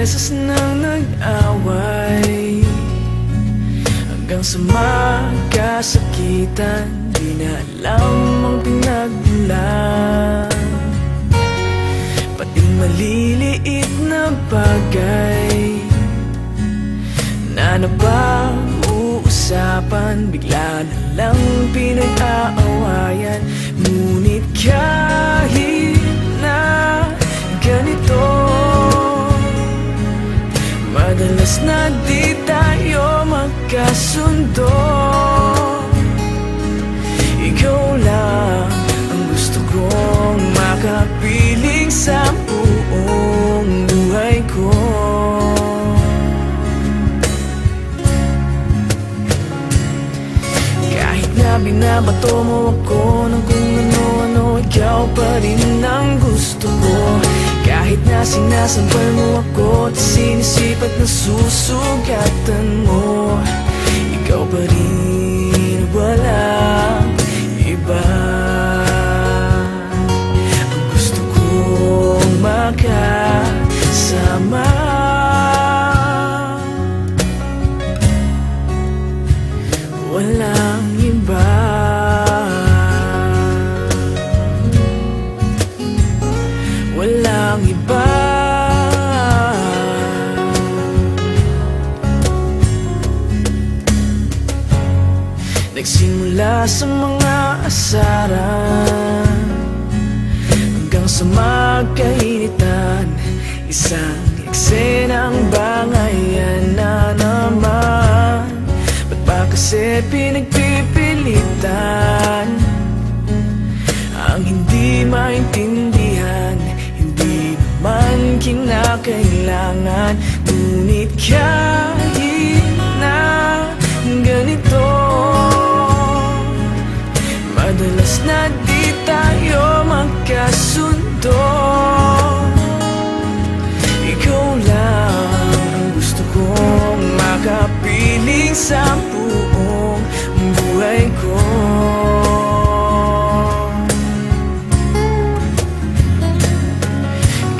beses nang nag-away, hanggang sa magkasakitan. Di na alam ang pinagmulan, pati maliliit na bagay na napag-uusapan, bigla na lang pinag-aawayan. Ngunit kahit na ganito, madalas na di tayo magkasundo. Ikaw lang ang gusto kong makapiling sa buong buhay ko. Kahit na binabato mo ako ng kung ano-ano, ikaw pa rin ang gusto ko. Kahit na sinasampal mo ako at sinisipat na susugatan mo, ikaw pa rin, walang iba. Ang gusto kong makasama, walang iba. Walang iba. Nagsimula sa mga asaran hanggang sa magkainitan, isang eksenang bangayan na naman. Ba't ba kasi pinagpipilitan ang hindi maintindihan? Hindi naman kinakailangan. Ngunit kahit na ganito, madalas na di tayo magkasundo. Ikaw lang ang gusto kong makapiling sa buong buhay ko.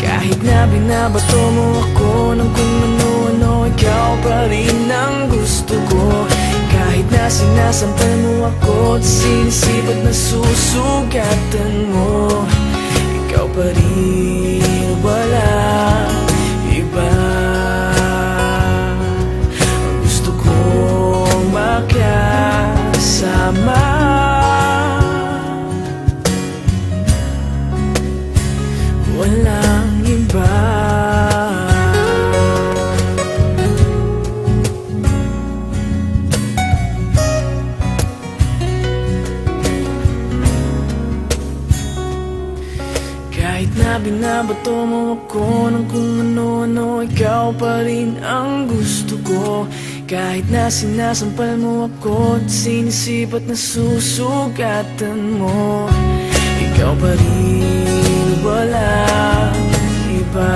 Kahit na binabato mo ako ng kung ano-ano, ikaw pa rin ang gusto ko. Kahit na sinasampal mo ako at sinisipat na susugatan mo, ikaw pa rin, walang iba. Ang gusto kong makasama, walang iba. Kahit na binabato mo ako ng kung ano-ano, ikaw pa rin ang gusto ko. Kahit na sinasampal mo ako at sinisipat na susugatan mo, ikaw pa rin, walang iba.